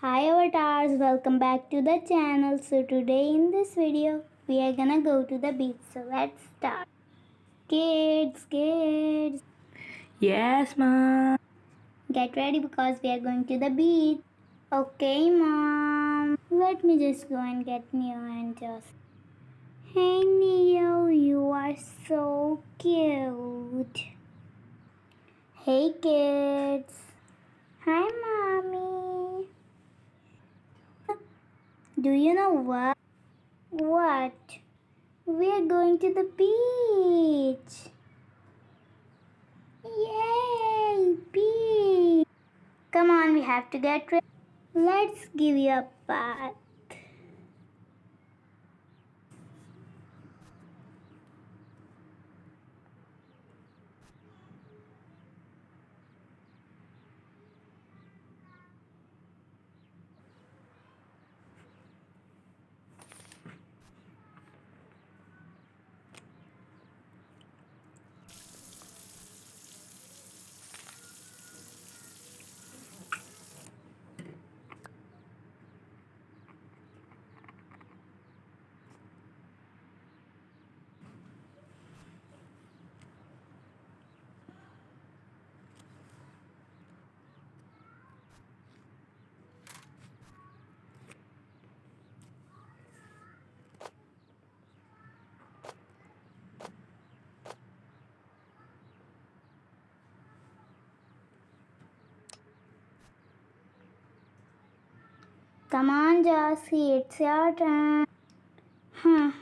Hi avatars, welcome back to the channel. So today in this video we are gonna go to the beach. So let's start. Kids, Yes, Mom. get ready because we are going to the beach. Okay, Mom. Let me just go and get Neo and Jossie. Hey Neo, you are so cute. Hey kids. Hi mommy. Do you know what? What? We are going to the beach. Yay, beach. Come on, we have to get ready. Let's give you a bath. Come on, Jossie, it's your turn. Huh.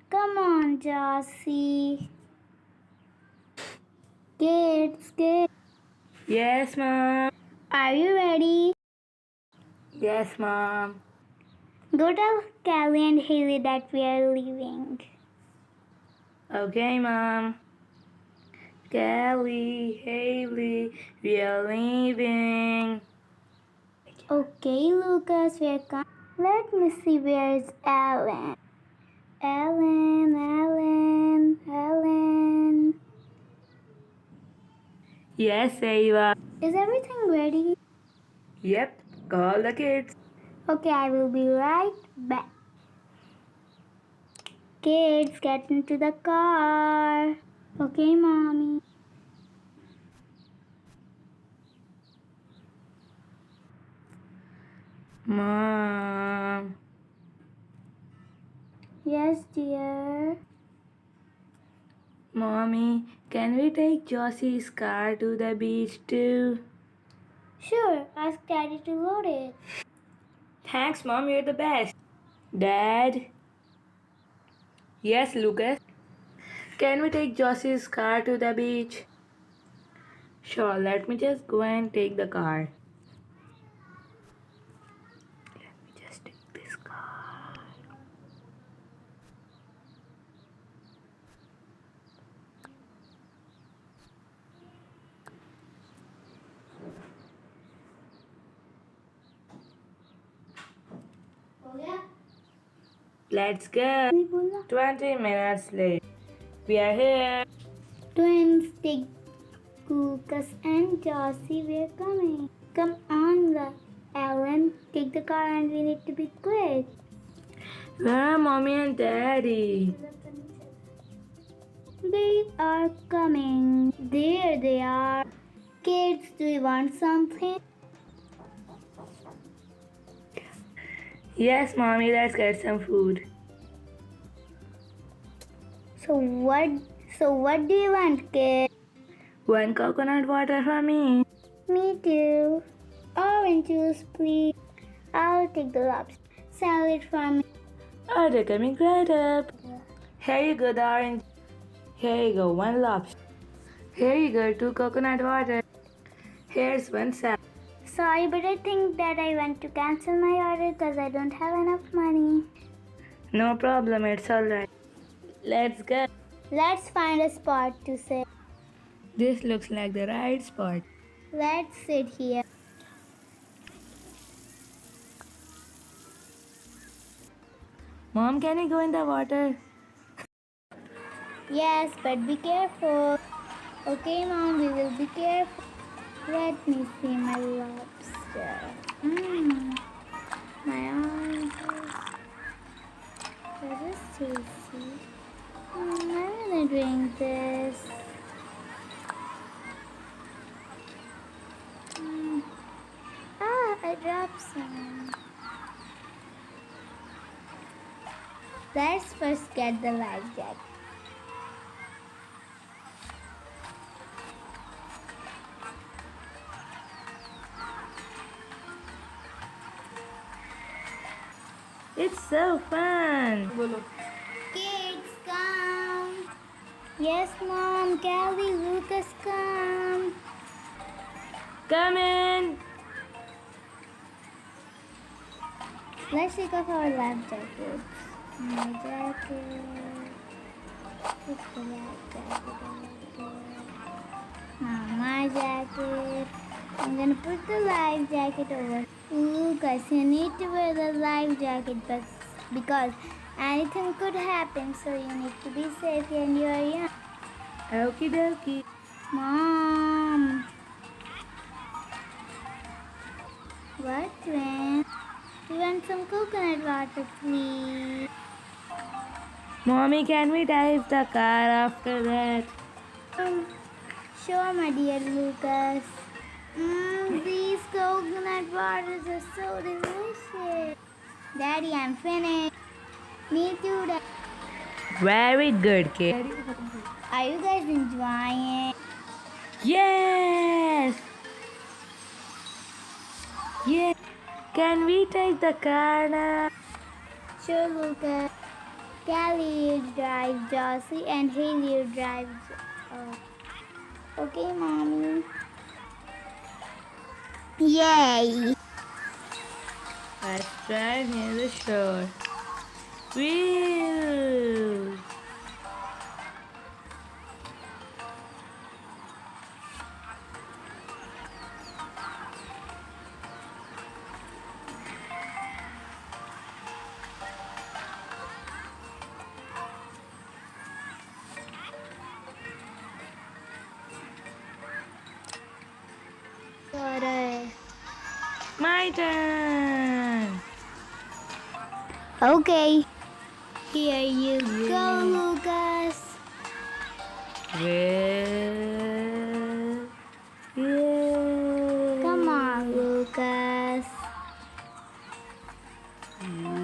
Come on, Jossie. Kids, Yes, Mom. are you ready? Yes, Mom. Go tell Callie and Haley that we are leaving. Okay, Mom. Kelly, Haley, we are leaving. Okay, Lucas, we are coming. Let me see where's Alan. Alan. Yes, Ava. Is everything ready? Yep, call the kids. Okay, I will be right back. Kids, get into the car. Okay, mommy. Mom. Yes, dear. Mommy, can we take Jossie's car to the beach too? Sure, ask Daddy to load it. Thanks, Mom, you're the best. Dad? Yes, Lucas. Can we take Jossie's car to the beach? Sure, let me just go and take the car. Let me just take this car. Let's go. 20 minutes late. We are here. Twins, take Lucas and Jossie, we're coming. Come on, Alan, take the car and we need to be quick. Where are Mommy and Daddy? They are coming. There they are. Kids, do you want something? Yes, Mommy, let's get some food. So what do you want, kid? One coconut water for me. Me too. Orange juice, please. I'll take the lobster salad for me. Order coming right up. Here you go, the orange. Here you go, one lobster. Here you go, 2 coconut water. Here's one salad. Sorry, but I think that I want to cancel my order because I don't have enough money. No problem, it's alright. Let's go. Let's find a spot to sit. This looks like the right spot. Let's sit here. Mom, can we go in the water? Yes, but be careful. Okay, Mom, we will be careful. Let me see my lobster. Mmm, my arms. That is tasty. I'm gonna drink this. Mm. Ah, I dropped some. Let's first get the life jacket. It's so fun. Kids, come. Yes, Mom. Callie, Lucas, come. Come in. Let's take off our life jackets. My jacket. Put the life jacket on. Now my jacket. I'm gonna put the life jacket over. Lucas, you need to wear the life jacket because anything could happen, so you need to be safe when you are young. Okie dokie. Mom. What, Gwen? You want some coconut water, please? Mommy, can we dive the car after that? Sure, my dear Lucas. These coconut waters are so delicious. Daddy, I'm finished. Me too, Daddy. Very good, kid. Are you guys enjoying? Yes! Yes! Can we take the car now? Sure, Lucas. Callie, you drive Jossie, and Haley, you drive. Okay, Mommy. Yay! Let's drive near the shore. Wheel! My turn! Okay. Here you go, Lucas. Well, yeah. Come on, Lucas.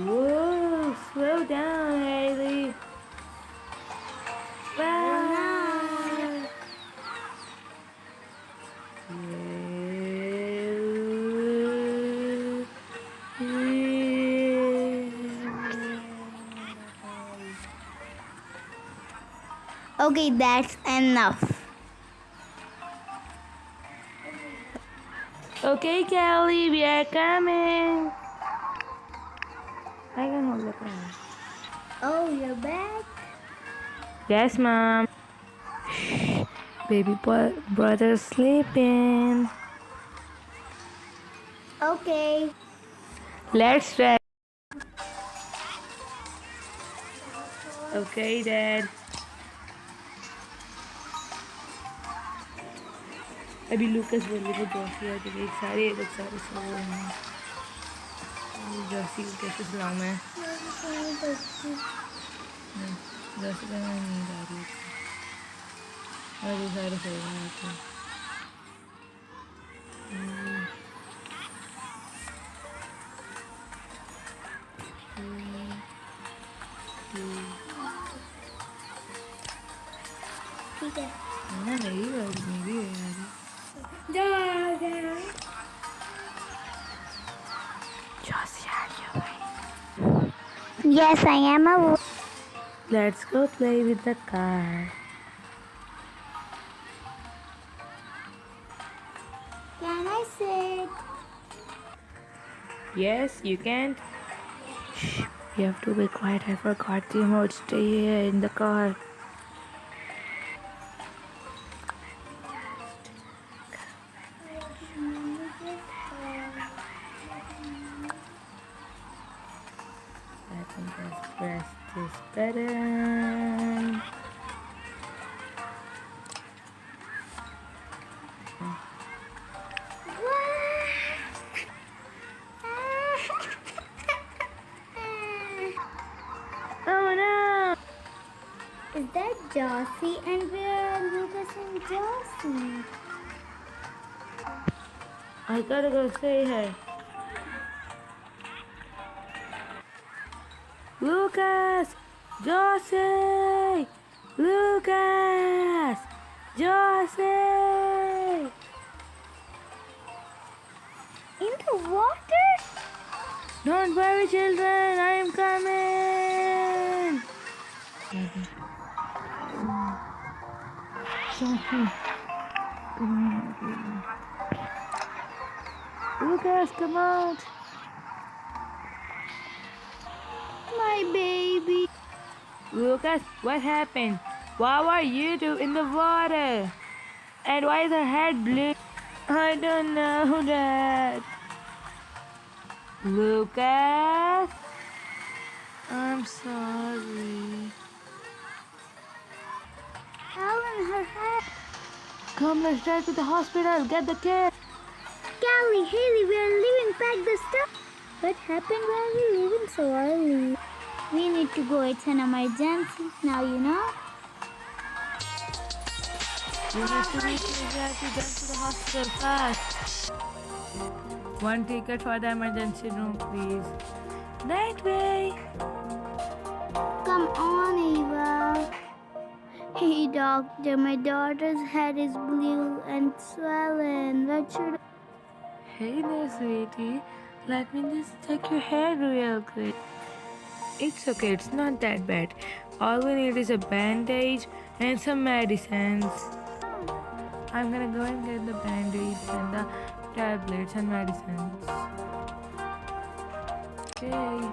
Whoa, slow down, Haley. Wow. Okay, that's enough. Okay, Kelly, we are coming. I can hold the camera. Oh, you're back? Yes, Mom. Shh, baby brother's sleeping. Okay. Let's try. Okay, Dad. अभी लूकस बोले वो जॉसी आ गई सारे लोग सारे सो रहे हैं जॉसी को कैसे सुलाऊं मैं जॉसी का नींद आ रही है और ये सारे सो रहे थे ठीक है ना मेरी बात मेरी है यार Jossie, are you ready? Yes, I am a. Let's go play with the car. Can I sit? Yes, you can. Shh, you have to be quiet. I forgot the remote. Stay here in the car. Just press this button. Oh no! Is that Jossie? And where are Lucas and Jossie? I gotta go say hi. Lucas! Jossie! Lucas! Jossie! In the water? Don't worry, children, I'm coming! Jossie, Lucas, come out! My baby. Lucas, what happened? Why are you two in the water? And why is her head blue? I don't know, Dad. Lucas? I'm sorry. Alan, her head. Come, let's drive to the hospital. Get the kid. Callie, Haley, we are leaving. Pack the stuff. What happened? Why are we leaving so early? We need to go. It's an emergency. Now you know. We need to get to the hospital fast. One ticket for the emergency room, please. That way. Come on, Eva. Hey, doctor, my daughter's head is blue and swollen. What should I... Hey there, sweetie. Let me just check your hair real quick. It's okay, it's not that bad. All we need is a bandage and some medicines. I'm gonna go and get the bandage and the tablets and medicines. Okay.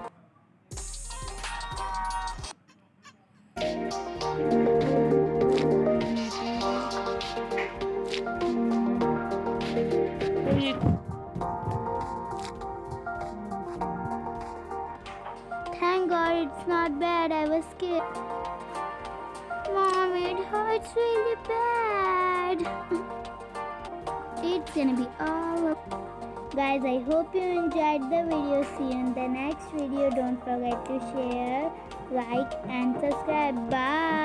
Thank God it's not bad. I was scared. Mom, it hurts really bad. It's gonna be all over. Guys, I hope you enjoyed the video. See you in the next video. Don't forget to share, like, and subscribe. Bye.